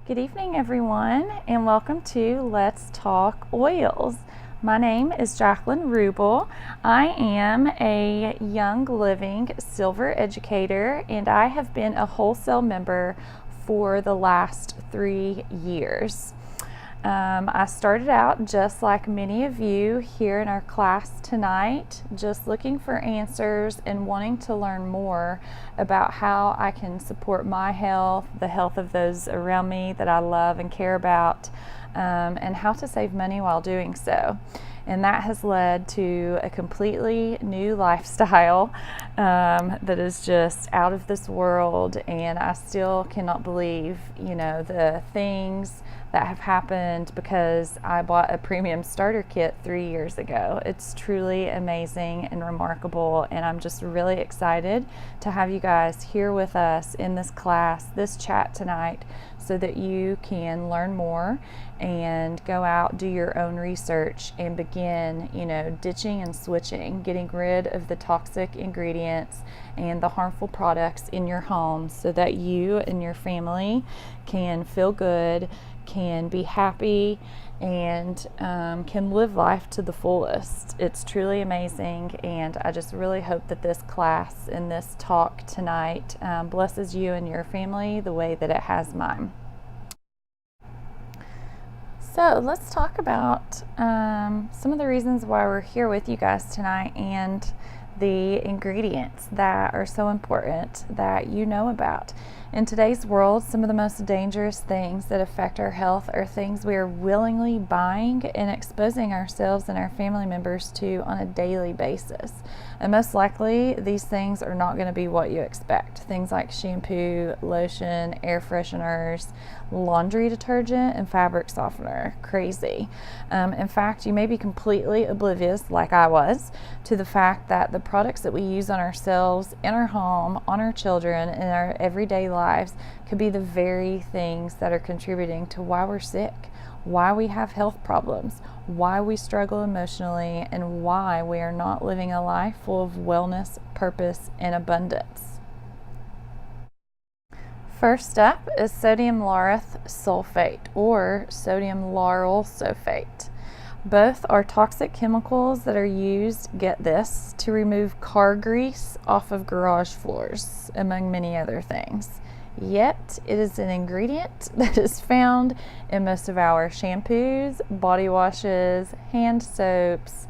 Good evening, everyone, and welcome to Let's Talk Oils. My name is Jacqueline Rubel. I am a Young Living Silver educator, and I have been a wholesale member for the last 3 years. I started out just like many of you here in our class tonight, just looking for answers and wanting to learn more about how I can support my health, the health of those around me that I love and care about, and how to save money while doing so. And that has led to a completely new lifestyle that is just out of this world, and I still cannot believe, the things that have happened because I bought a premium starter kit 3 years ago. It's truly amazing and remarkable, and I'm just really excited to have you guys here with us in this class, this chat tonight, so that you can learn more and go out, do your own research, and begin, ditching and switching, getting rid of the toxic ingredients and the harmful products in your home so that you and your family can feel good, can be happy, and can live life to the fullest. It's truly amazing, and I just really hope that this class and this talk tonight blesses you and your family the way that it has mine. So let's talk about some of the reasons why we're here with you guys tonight and the ingredients that are so important that you know about. In today's world, some of the most dangerous things that affect our health are things we are willingly buying and exposing ourselves and our family members to on a daily basis. And most likely, these things are not going to be what you expect. Things like shampoo, lotion, air fresheners, laundry detergent, and fabric softener. Crazy. In fact, you may be completely oblivious, like I was, to the fact that the products that we use on ourselves, in our home, on our children, in our everyday lives could be the very things that are contributing to why we're sick, why we have health problems, why we struggle emotionally, and why we are not living a life full of wellness, purpose, and abundance. First up is sodium lauryl sulfate, or sodium lauryl sulfate. Both are toxic chemicals that are used, get this, to remove car grease off of garage floors, among many other things. Yet, it is an ingredient that is found in most of our shampoos, body washes, hand soaps,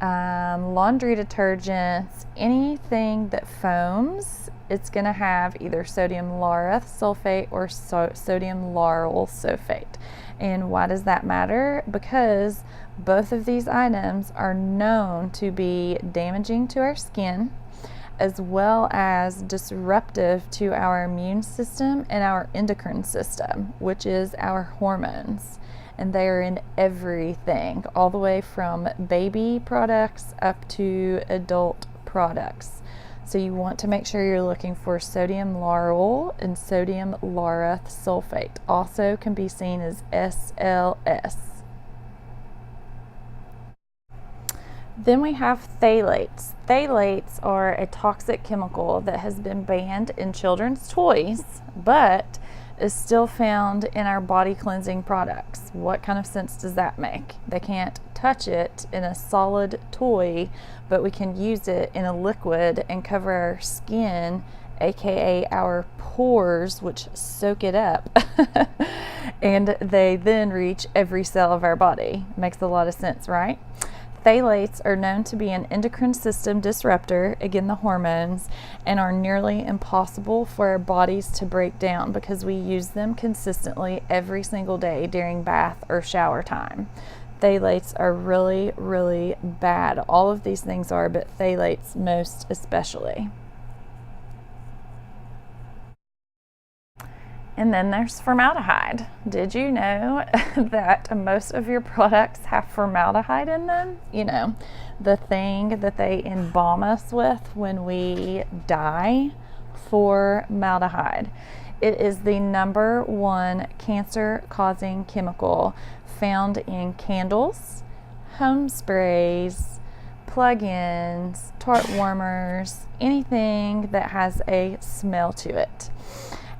laundry detergents, anything that foams. It's going to have either sodium lauryl sulfate or sodium lauryl sulfate. And why does that matter? Because both of these items are known to be damaging to our skin, as well as disruptive to our immune system and our endocrine system, which is our hormones. And they are in everything, all the way from baby products up to adult products. So you want to make sure you're looking for sodium lauryl and sodium lauryl sulfate. Also can be seen as SLS. Then we have phthalates. Phthalates are a toxic chemical that has been banned in children's toys, but is still found in our body cleansing products. What kind of sense does that make? They can't touch it in a solid toy, but we can use it in a liquid and cover our skin, aka our pores, which soak it up. And they then reach every cell of our body. Makes a lot of sense, right? Phthalates are known to be an endocrine system disruptor, again the hormones, and are nearly impossible for our bodies to break down because we use them consistently every single day during bath or shower time. Phthalates are really, really bad. All of these things are, but phthalates most especially. And then there's formaldehyde. Did you know that most of your products have formaldehyde in them? The thing that they embalm us with when we die, formaldehyde. It is the number one cancer-causing chemical found in candles, home sprays, plug-ins, tart warmers, anything that has a smell to it.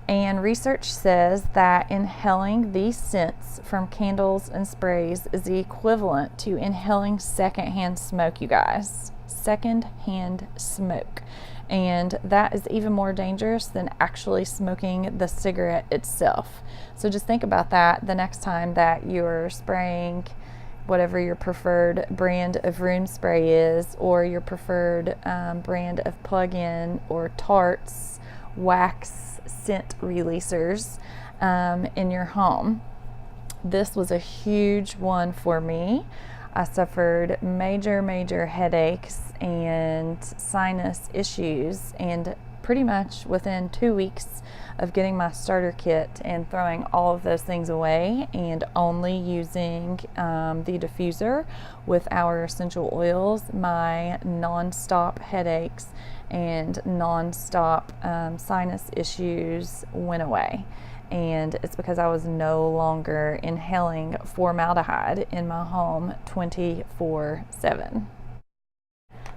And research says that inhaling these scents from candles and sprays is the equivalent to inhaling secondhand smoke, you guys. Secondhand smoke. And that is even more dangerous than actually smoking the cigarette itself. So just think about that the next time that you're spraying whatever your preferred brand of room spray is, or your preferred brand of plug-in or tarts, wax scent releasers in your home. This was a huge one for me. I suffered major headaches and sinus issues, and pretty much within 2 weeks of getting my starter kit and throwing all of those things away and only using the diffuser with our essential oils, my non-stop headaches and non-stop sinus issues went away. And it's because I was no longer inhaling formaldehyde in my home 24/7.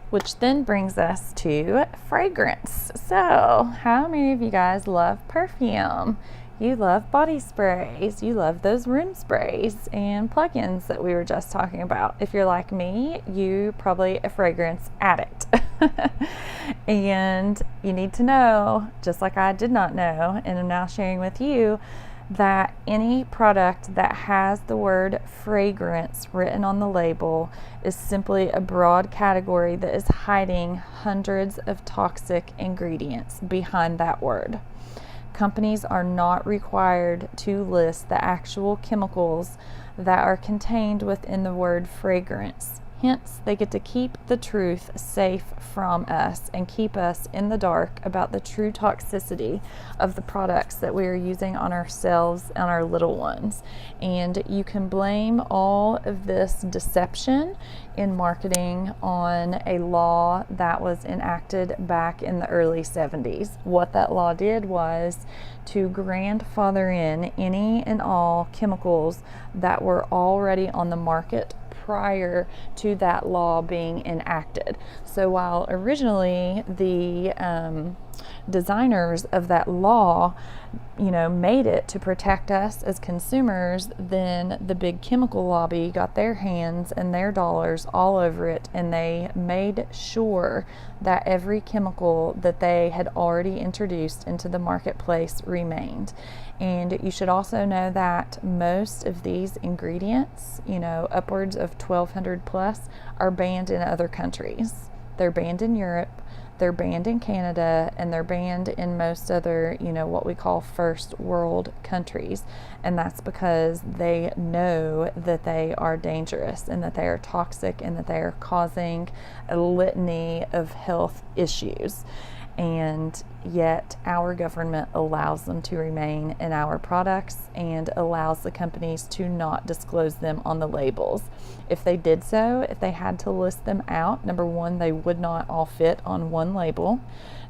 Which then brings us to fragrance. So, how many of you guys love perfume? You love body sprays, you love those room sprays and plug-ins that we were just talking about. If you're like me, you're probably a fragrance addict. And you need to know, just like I did not know, and I'm now sharing with you, that any product that has the word fragrance written on the label is simply a broad category that is hiding hundreds of toxic ingredients behind that word. Companies are not required to list the actual chemicals that are contained within the word fragrance. Hence, they get to keep the truth safe from us and keep us in the dark about the true toxicity of the products that we are using on ourselves and our little ones. And you can blame all of this deception in marketing on a law that was enacted back in the early 70s. What that law did was to grandfather in any and all chemicals that were already on the market prior to that law being enacted. So while originally the designers of that law, made it to protect us as consumers, then the big chemical lobby got their hands and their dollars all over it, and they made sure that every chemical that they had already introduced into the marketplace remained. And you should also know that most of these ingredients, upwards of 1,200 plus, are banned in other countries. They're banned in Europe, they're banned in Canada, and they're banned in most other, what we call first world countries. And that's because they know that they are dangerous and that they are toxic and that they are causing a litany of health issues. And yet our government allows them to remain in our products and allows the companies to not disclose them on the labels. If they did so, if they had to list them out, number one, they would not all fit on one label.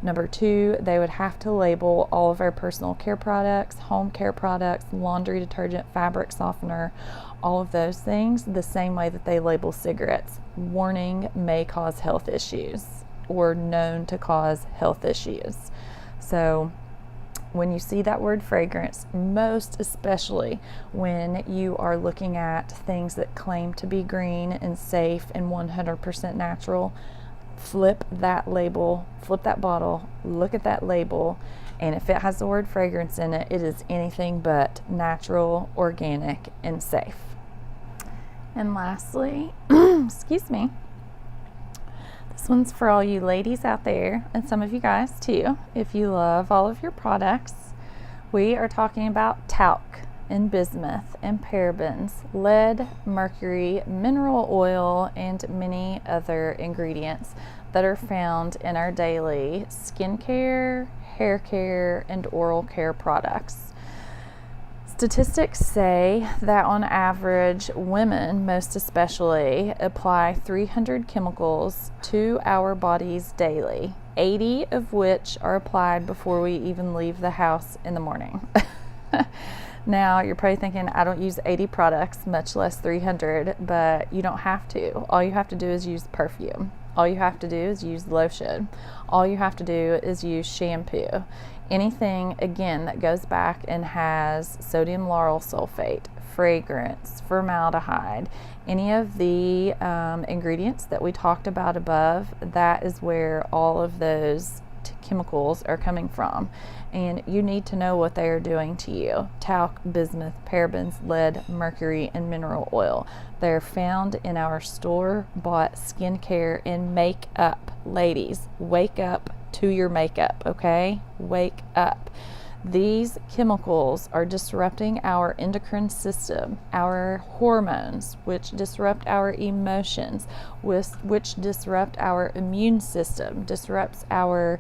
Number two, they would have to label all of our personal care products, home care products, laundry detergent, fabric softener, all of those things the same way that they label cigarettes. Warning, may cause health issues, or known to cause health issues. So when you see that word fragrance, most especially when you are looking at things that claim to be green and safe and 100% natural, flip that label, flip that bottle, look at that label, and if it has the word fragrance in it, it is anything but natural, organic, and safe. And lastly, excuse me, this one's for all you ladies out there, and some of you guys too. If you love all of your products, we are talking about talc and bismuth and parabens, lead, mercury, mineral oil, and many other ingredients that are found in our daily skincare, hair care, and oral care products. Statistics say that on average, women, most especially, apply 300 chemicals to our bodies daily, 80 of which are applied before we even leave the house in the morning. Now, you're probably thinking, I don't use 80 products, much less 300, but you don't have to. All you have to do is use perfume. All you have to do is use lotion. All you have to do is use shampoo. anything, again, that goes back and has sodium lauryl sulfate, fragrance, formaldehyde, any of the ingredients that we talked about above, that is where all of those chemicals are coming from. And you need to know what they are doing to you. Talc, bismuth, parabens, lead, mercury, and mineral oil. They're found in our store-bought skincare and makeup. Ladies, wake up to your makeup, okay? Wake up. These chemicals are disrupting our endocrine system, our hormones, which disrupt our emotions, which disrupt our immune system, disrupts our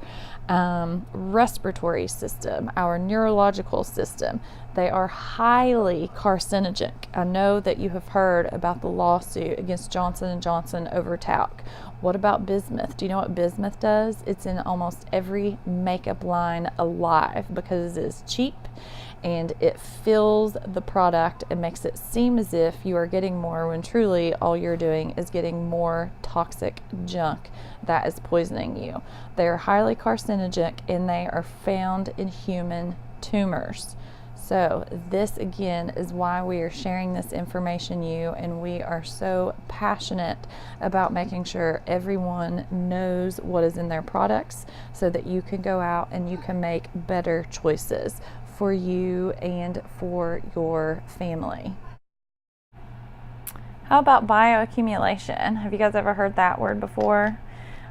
respiratory system, our neurological system. They are highly carcinogenic. I know that you have heard about the lawsuit against Johnson & Johnson over talc. What about bismuth? Do you know what bismuth does? It's in almost every makeup line alive because it is cheap and it fills the product and makes it seem as if you are getting more when truly all you're doing is getting more toxic junk that is poisoning you. They are highly carcinogenic and they are found in human tumors. So this again is why we are sharing this information you, and we are so passionate about making sure everyone knows what is in their products so that you can go out and you can make better choices for you and for your family. How about bioaccumulation? Have you guys ever heard that word before?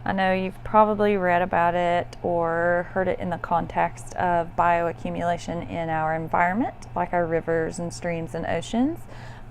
I know you've probably read about it or heard it in the context of bioaccumulation in our environment, like our rivers and streams and oceans.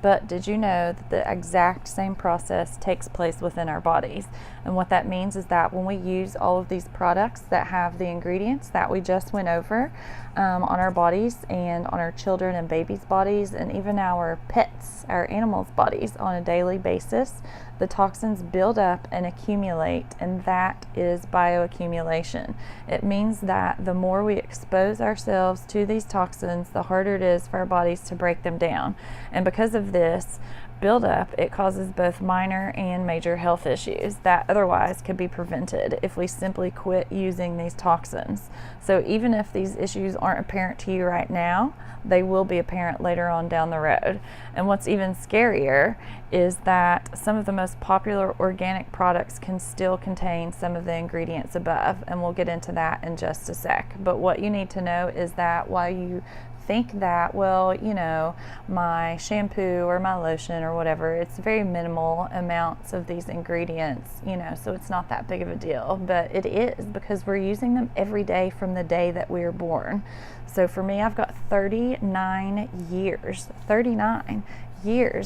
But did you know that the exact same process takes place within our bodies? And what that means is that when we use all of these products that have the ingredients that we just went over on our bodies and on our children and babies' bodies and even our pets, our animals' bodies on a daily basis, the toxins build up and accumulate, and that is bioaccumulation. It means that the more we expose ourselves to these toxins, the harder it is for our bodies to break them down. And because of this buildup, it causes both minor and major health issues that otherwise could be prevented if we simply quit using these toxins. So even if these issues aren't apparent to you right now, they will be apparent later on down the road. And what's even scarier is that some of the most popular organic products can still contain some of the ingredients above, and we'll get into that in just a sec. But what you need to know is that while you think that, well, you know, my shampoo or my lotion or whatever, it's very minimal amounts of these ingredients, you know, so it's not that big of a deal. But it is, because we're using them every day from the day that we were born. So for me, I've got 39 years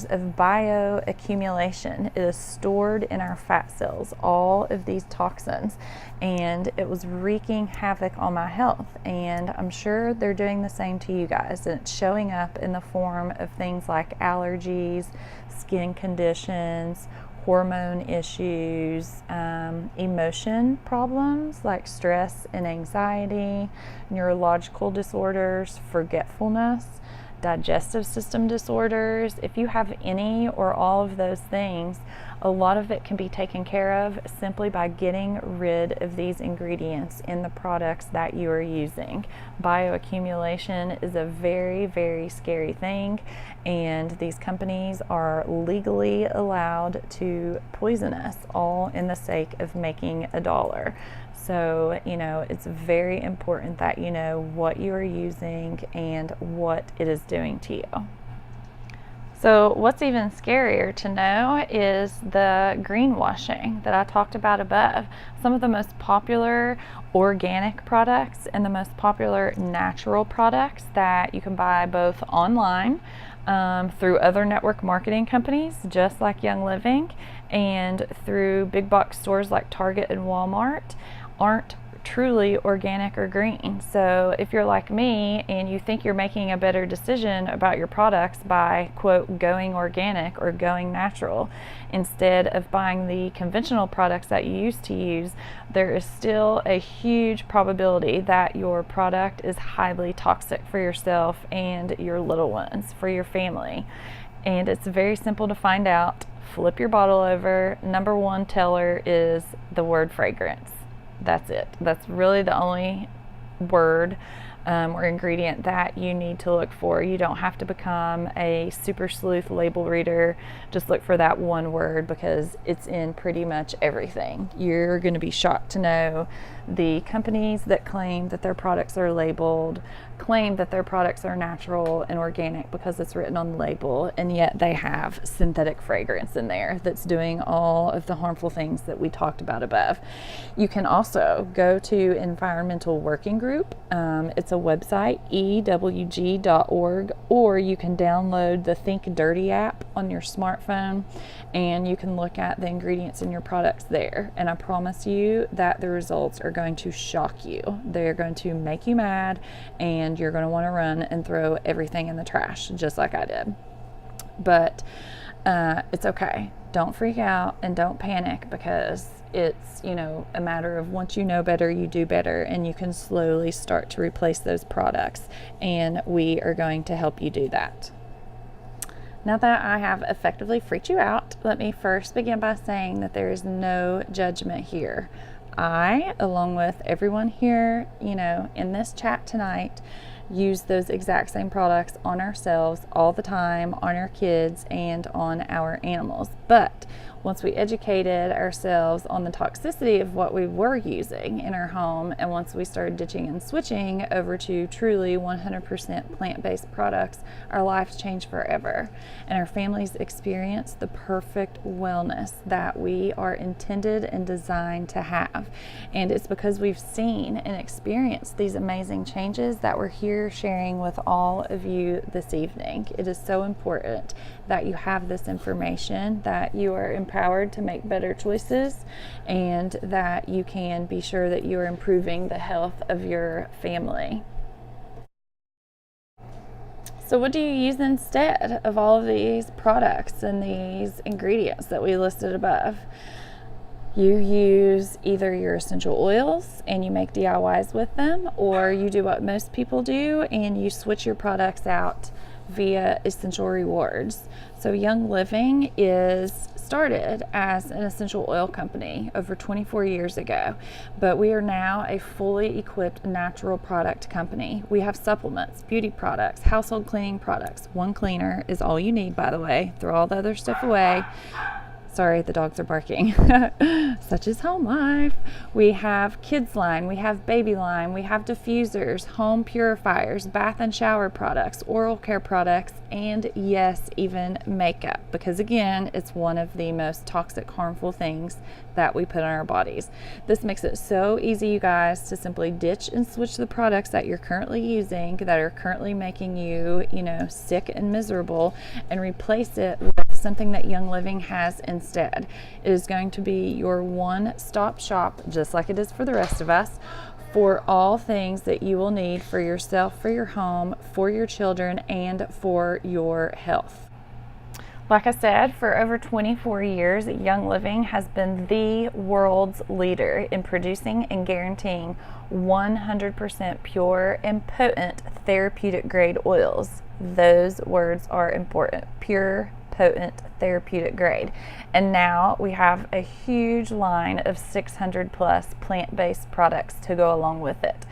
of bioaccumulation. It is stored in our fat cells, all of these toxins, and it was wreaking havoc on my health. And I'm sure they're doing the same to you guys, and it's showing up in the form of things like allergies, skin conditions, hormone issues, emotion problems like stress and anxiety, neurological disorders, forgetfulness, digestive system disorders. If you have any or all of those things, a lot of it can be taken care of simply by getting rid of these ingredients in the products that you are using. Bioaccumulation is a very, very scary thing, and these companies are legally allowed to poison us, all in the sake of making a dollar. So, you know, it's very important that you know what you are using and what it is doing to you. So what's even scarier to know is the greenwashing that I talked about above. Some of the most popular organic products and the most popular natural products that you can buy both online through other network marketing companies, just like Young Living, and through big box stores like Target and Walmart, aren't truly organic or green. So if you're like me and you think you're making a better decision about your products by, quote, going organic or going natural instead of buying the conventional products that you used to use, there is still a huge probability that your product is highly toxic for yourself and your little ones, for your family. And it's very simple to find out. Flip your bottle over. Number one teller is the word fragrance. That's it. That's really the only word or ingredient that you need to look for. You don't have to become a super sleuth label reader. Just look for that one word because it's in pretty much everything. You're going to be shocked to know the companies that claim that their products are labeled, claim that their products are natural and organic because it's written on the label, and yet they have synthetic fragrance in there that's doing all of the harmful things that we talked about above. You can also go to Environmental Working Group. It's a website, ewg.org, or you can download the Think Dirty app on your smartphone and you can look at the ingredients in your products there. And I promise you that the results are going to shock you. They're going to make you mad and you're going to want to run and throw everything in the trash, just like I did. But it's okay. Don't freak out and don't panic, because it's, a matter of once you know better, you do better, and you can slowly start to replace those products, and we are going to help you do that. Now that I have effectively freaked you out, let me first begin by saying that there is no judgment here. I, along with everyone here, in this chat tonight, use those exact same products on ourselves all the time, on our kids, and on our animals. But once we educated ourselves on the toxicity of what we were using in our home, and once we started ditching and switching over to truly 100% plant-based products, our lives changed forever, and our families experienced the perfect wellness that we are intended and designed to have. And it's because we've seen and experienced these amazing changes that we're here sharing with all of you this evening. It is so important that you have this information, that you are empowered to make better choices, and that you can be sure that you are improving the health of your family. So what do you use instead of all of these products and these ingredients that we listed above? You use either your essential oils and you make DIYs with them, or you do what most people do and you switch your products out via essential rewards. So Young Living is started as an essential oil company over 24 years ago, but we are now a fully equipped natural product company. We have supplements, beauty products, household cleaning products. One cleaner is all you need, by the way. Throw all the other stuff away. Sorry, the dogs are barking. Such is home life. We have kids line, we have baby line, we have diffusers, home purifiers, bath and shower products, oral care products, and yes, even makeup, because again, it's one of the most toxic, harmful things that we put on our bodies. This makes it so easy, you guys, to simply ditch and switch the products that you're currently using, that are currently making you, sick and miserable, and replace it with something that Young Living has instead. It is going to be your one-stop shop, just like it is for the rest of us, for all things that you will need for yourself, for your home, for your children, and for your health. Like I said, for over 24 years, Young Living has been the world's leader in producing and guaranteeing 100% pure and potent therapeutic grade oils. Those words are important. Pure, potent, therapeutic grade. And now we have a huge line of 600 plus plant-based products to go along with it.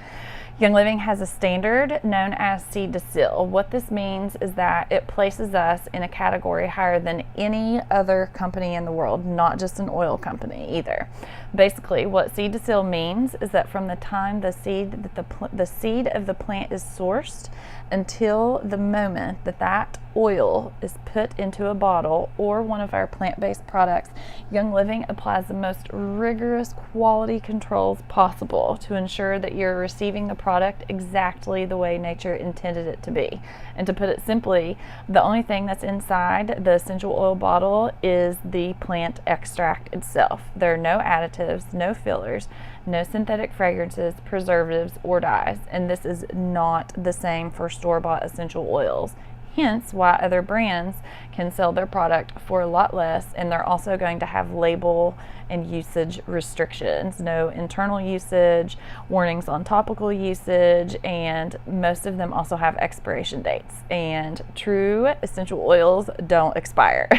Young Living has a standard known as Seed to Seal. What this means is that it places us in a category higher than any other company in the world, not just an oil company either. Basically, what Seed to Seal means is that from the time the seed of the plant is sourced until the moment that oil is put into a bottle or one of our plant-based products, Young Living applies the most rigorous quality controls possible to ensure that you're receiving the product exactly the way nature intended it to be. And to put it simply, the only thing that's inside the essential oil bottle is the plant extract itself. There are no additives, no fillers, no synthetic fragrances, preservatives, or dyes. And this is not the same for store-bought essential oils. hence why other brands can sell their product for a lot less, and they're also going to have label and usage restrictions, no internal usage, warnings on topical usage, and most of them also have expiration dates. And true essential oils don't expire.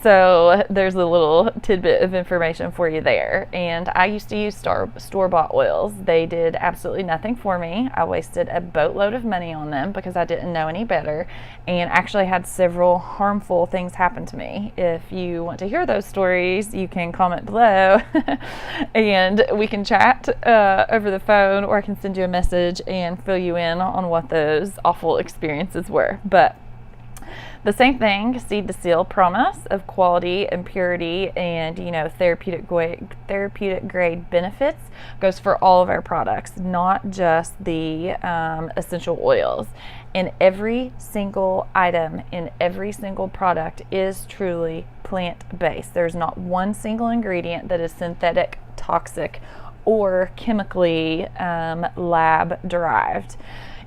So there's a little tidbit of information for you there. And I used to use store-bought oils. They did absolutely nothing for me. I wasted a boatload of money on them because I didn't know any better, and actually had several harmful things happen to me. If you want to hear those stories, you can comment below and we can chat over the phone, or I can send you a message and fill you in on what those awful experiences were. But the same thing, Seed to Seal promise of quality and purity and, therapeutic grade benefits goes for all of our products, not just the essential oils. And every single item in every single product is truly plant-based. There's not one single ingredient that is synthetic, toxic, or chemically lab-derived.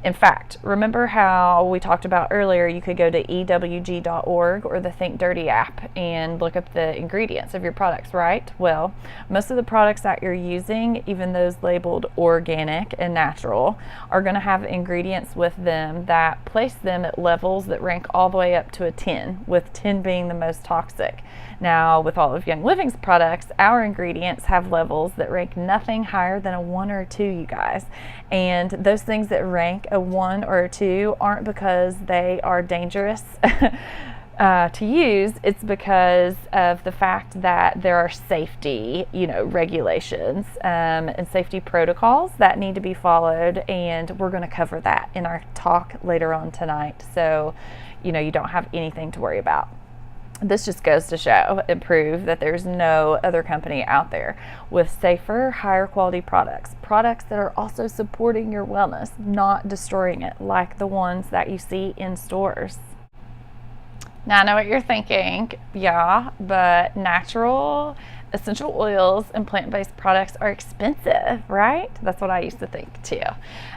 In fact, remember how we talked about earlier, you could go to ewg.org or the Think Dirty app and look up the ingredients of your products, right? Well, most of the products that you're using, even those labeled organic and natural, are going to have ingredients with them that place them at levels that rank all the way up to a 10, with 10 being the most toxic. Now, with all of Young Living's products, our ingredients have levels that rank nothing higher than a 1 or a 2, you guys. And those things that rank a 1 or a 2 aren't because they are dangerous to use. It's because of the fact that there are safety, regulations and safety protocols that need to be followed. And we're going to cover that in our talk later on tonight. So, you don't have anything to worry about. This just goes to show and prove that there's no other company out there with safer, higher quality products that are also supporting your wellness, not destroying it like the ones that you see in stores. Now I know what you're thinking, yeah, but natural essential oils and plant-based products are expensive, right? That's what I used to think too.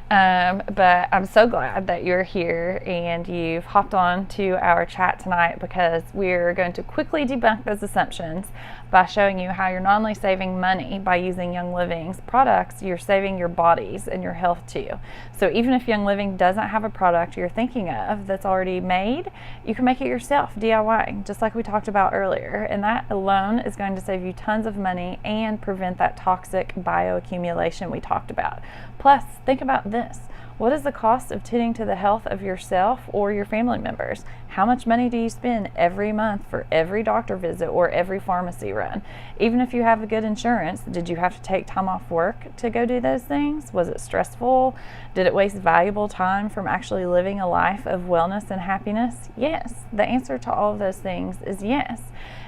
But I'm so glad that you're here and you've hopped on to our chat tonight, because we're going to quickly debunk those assumptions by showing you how you're not only saving money by using Young Living's products, you're saving your bodies and your health too. So even if Young Living doesn't have a product you're thinking of that's already made, you can make it yourself, DIY, just like we talked about earlier. And that alone is going to save you tons of money and prevent that toxic bioaccumulation we talked about. Plus, think about this. What is the cost of tending to the health of yourself or your family members? How much money do you spend every month for every doctor visit or every pharmacy run? Even if you have a good insurance, did you have to take time off work to go do those things? Was it stressful? Did it waste valuable time from actually living a life of wellness and happiness? Yes. The answer to all of those things is yes.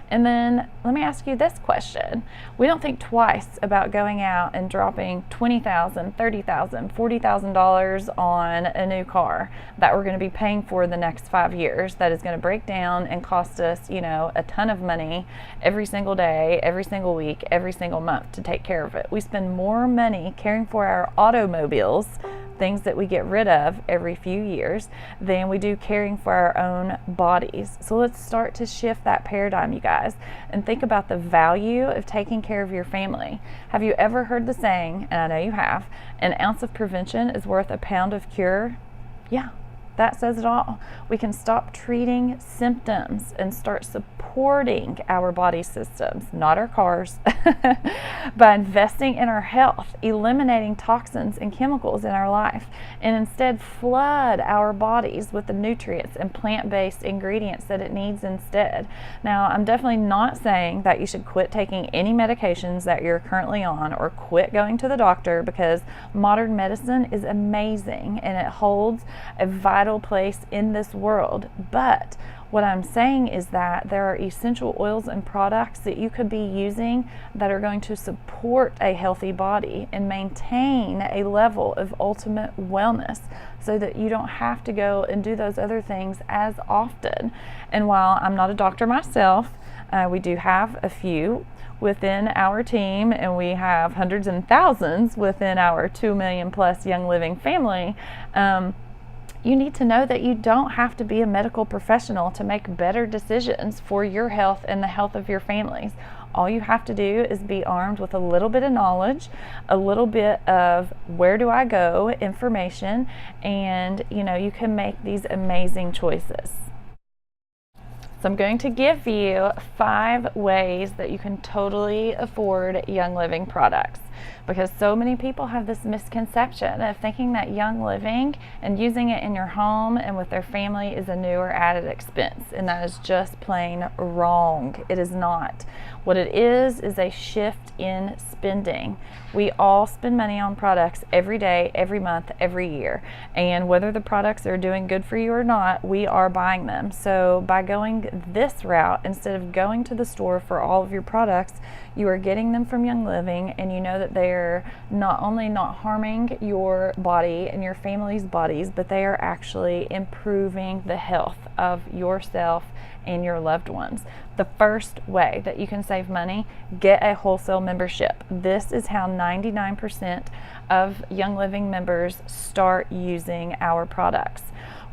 And then let me ask you this question. We don't think twice about going out and dropping $20,000, $30,000, $40,000 on a new car that we're going to be paying for the next 5 years, that is going to break down and cost us, a ton of money every single day, every single week, every single month to take care of it. We spend more money caring for our automobiles, things that we get rid of every few years, than we do caring for our own bodies. So let's start to shift that paradigm, you guys, and think about the value of taking care of your family. Have you ever heard the saying, and I know you have, an ounce of prevention is worth a pound of cure? Yeah, that says it all. We can stop treating symptoms and start supporting our body systems, not our cars, by investing in our health, eliminating toxins and chemicals in our life, and instead flood our bodies with the nutrients and plant-based ingredients that it needs instead. Now, I'm definitely not saying that you should quit taking any medications that you're currently on or quit going to the doctor, because modern medicine is amazing and it holds a vital place in this world. But what I'm saying is that there are essential oils and products that you could be using that are going to support a healthy body and maintain a level of ultimate wellness, so that you don't have to go and do those other things as often. And while I'm not a doctor myself, we do have a few within our team, and we have hundreds and thousands within our 2 million plus Young Living family. you need to know that you don't have to be a medical professional to make better decisions for your health and the health of your families. All you have to do is be armed with a little bit of knowledge, a little bit of where do I go information, and you can make these amazing choices. So I'm going to give you 5 ways that you can totally afford Young Living products, because so many people have this misconception of thinking that Young Living and using it in your home and with their family is a new or added expense, and that is just plain wrong. It is not. What it is a shift in spending. We all spend money on products every day, every month, every year, and whether the products are doing good for you or not, we are buying them. So by going this route, instead of going to the store for all of your products, you are getting them from Young Living, and you know that they're not only not harming your body and your family's bodies, but they are actually improving the health of yourself and your loved ones. The first way that you can save money, get a wholesale membership. This is how 99% of Young Living members start using our products.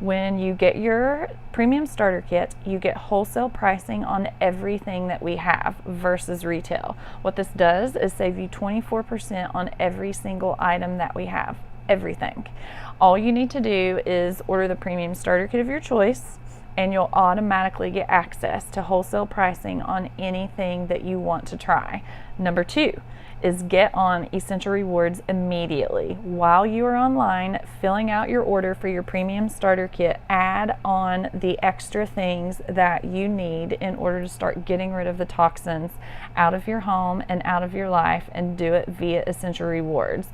When you get your premium starter kit, you get wholesale pricing on everything that we have versus retail. What this does is save you 24% on every single item that we have, everything. All you need to do is order the premium starter kit of your choice, and you'll automatically get access to wholesale pricing on anything that you want to try. Number 2 is get on Essential Rewards immediately. While you are online filling out your order for your premium starter kit, add on the extra things that you need in order to start getting rid of the toxins out of your home and out of your life, and do it via Essential Rewards.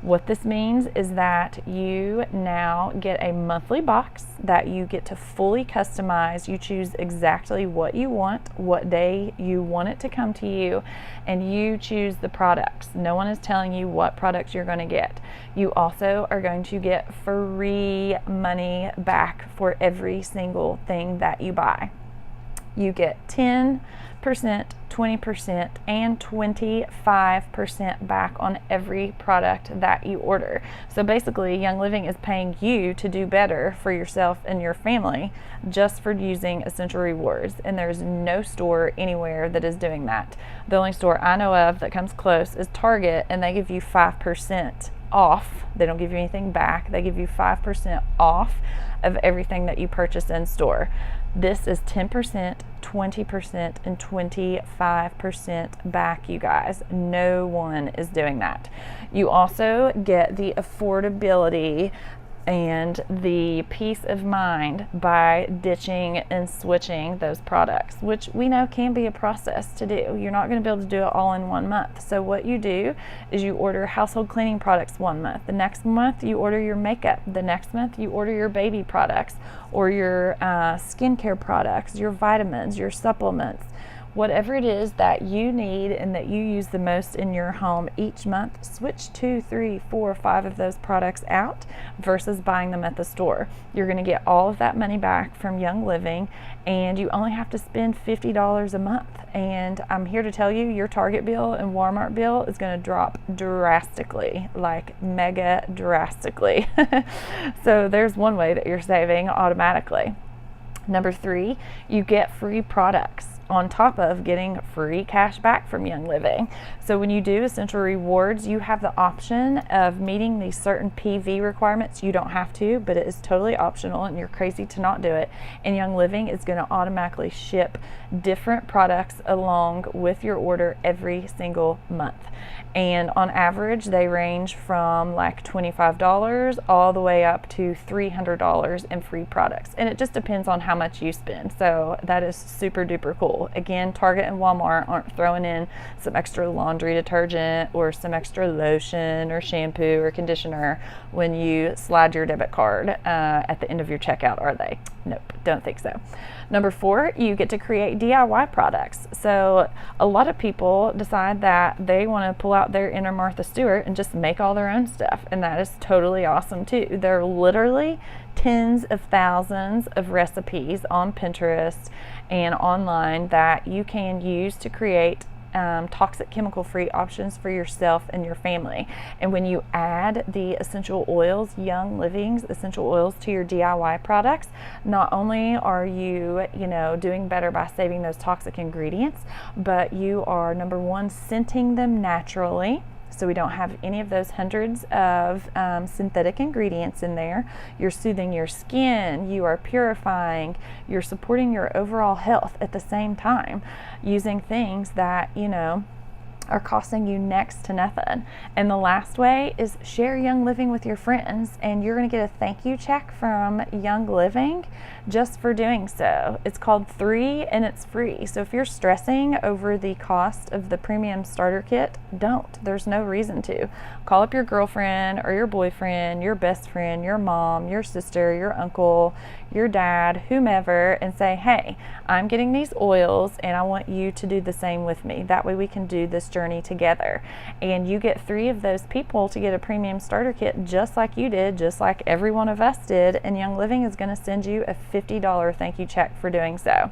What this means is that you now get a monthly box that you get to fully customize. You choose exactly what you want, what day you want it to come to you, and you choose the products. No one is telling you what products you're going to get. You also are going to get free money back for every single thing that you buy. You get 10%, 20%, and 25% back on every product that you order. So basically, Young Living is paying you to do better for yourself and your family just for using Essential Rewards, and there's no store anywhere that is doing that. The only store I know of that comes close is Target, and they give you 5% off. They don't give you anything back. They give you 5% off of everything that you purchase in store. This is 10%, 20%, and 25% back, you guys. No one is doing that. You also get the affordability and the peace of mind by ditching and switching those products, which we know can be a process to do. You're not going to be able to do it all in 1 month. So what you do is you order household cleaning products 1 month. The next month you order your makeup. The next month you order your baby products or your skincare products, your vitamins, your supplements. Whatever it is that you need and that you use the most in your home each month, switch 2, 3, 4, 5 of those products out versus buying them at the store. You're going to get all of that money back from Young Living, and you only have to spend $50 a month. And I'm here to tell you, your Target bill and Walmart bill is going to drop drastically, like mega drastically. So there's one way that you're saving automatically. Number 3, you get free products on top of getting free cash back from Young Living. So when you do Essential Rewards, you have the option of meeting these certain PV requirements. You don't have to, but it is totally optional, and you're crazy to not do it. And Young Living is going to automatically ship different products along with your order every single month. And on average, they range from like $25 all the way up to $300 in free products. And it just depends on how much you spend. So that is super duper cool. Again, Target and Walmart aren't throwing in some extra laundry detergent or some extra lotion or shampoo or conditioner when you slide your debit card at the end of your checkout, are they? Nope, don't think so. Number 4, you get to create DIY products. So a lot of people decide that they want to pull out their inner Martha Stewart and just make all their own stuff, and that is totally awesome too. There are literally tens of thousands of recipes on Pinterest and online that you can use to create toxic chemical free options for yourself and your family. And when you add the essential oils, Young Living's essential oils, to your DIY products, not only are you, doing better by saving those toxic ingredients, but you are, number one, scenting them naturally. So we don't have any of those hundreds of synthetic ingredients in there. You're soothing your skin, you are purifying, you're supporting your overall health at the same time, using things that, are costing you next to nothing. And the last way is share Young Living with your friends, and you're going to get a thank you check from Young Living just for doing so. It's called 3 and it's free. So if you're stressing over the cost of the premium starter kit, don't. There's no reason to. Call up your girlfriend or your boyfriend, your best friend, your mom, your sister, your uncle, your dad, whomever, and say, hey, I'm getting these oils and I want you to do the same with me. That way we can do this journey together. And you get 3 of those people to get a premium starter kit just like you did, just like every one of us did, and Young Living is going to send you a $50 thank you check for doing so.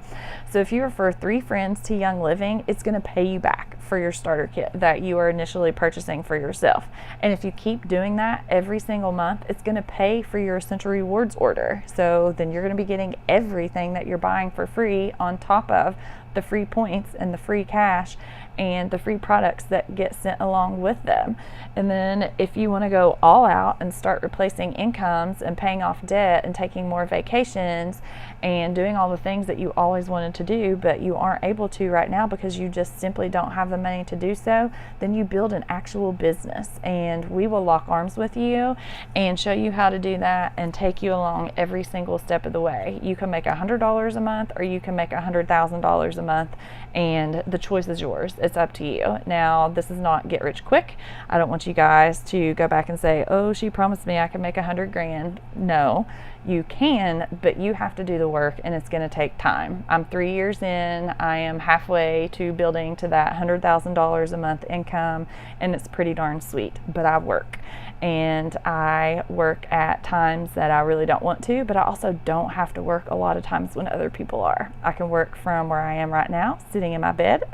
So if you refer 3 friends to Young Living, it's going to pay you back for your starter kit that you are initially purchasing for yourself. And if you keep doing that every single month, it's going to pay for your Essential Rewards order. So then you're going to be getting everything that you're buying for free on top of the free points and the free cash and the free products that get sent along with them. And then if you want to go all out and start replacing incomes and paying off debt and taking more vacations and doing all the things that you always wanted to do but you aren't able to right now because you just simply don't have the money to do so, then you build an actual business, and we will lock arms with you and show you how to do that and take you along every single step of the way. You can make $100 a month or you can make $100,000 a month, and the choice is yours. It's up to you. Now, this is not get rich quick. I don't want you guys to go back and say, oh, she promised me I could make $100,000. No, you can, but you have to do the work, and it's going to take time. I'm 3 years in. I am halfway to building to that $100,000 a month income, and it's pretty darn sweet, but I work. And I work at times that I really don't want to, but I also don't have to work a lot of times when other people are. I can work from where I am right now, sitting in my bed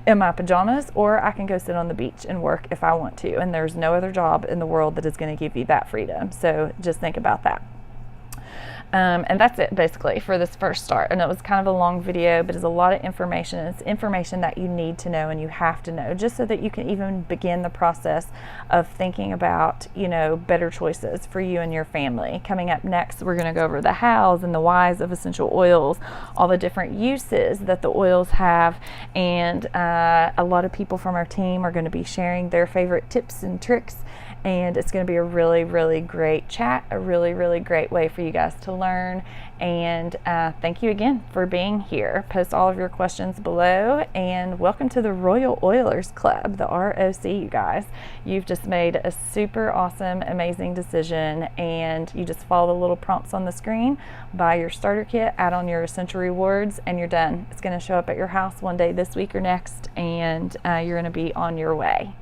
in my pajamas, or I can go sit on the beach and work if I want to. And there's no other job in the world that is going to give you that freedom. So just think about that. And that's it basically for this first start. And it was kind of a long video, but it's a lot of information. It's information that you need to know and you have to know just so that you can even begin the process of thinking about, better choices for you and your family. Coming up next, we're going to go over the hows and the whys of essential oils, all the different uses that the oils have, and a lot of people from our team are going to be sharing their favorite tips and tricks. And it's going to be a really, really great chat, a really, really great way for you guys to learn. And thank you again for being here. Post all of your questions below, and welcome to the Royal Oilers Club, the ROC, you guys. You've just made a super awesome, amazing decision, and you just follow the little prompts on the screen, buy your starter kit, add on your Essential Rewards, and you're done. It's going to show up at your house one day this week or next, and you're going to be on your way.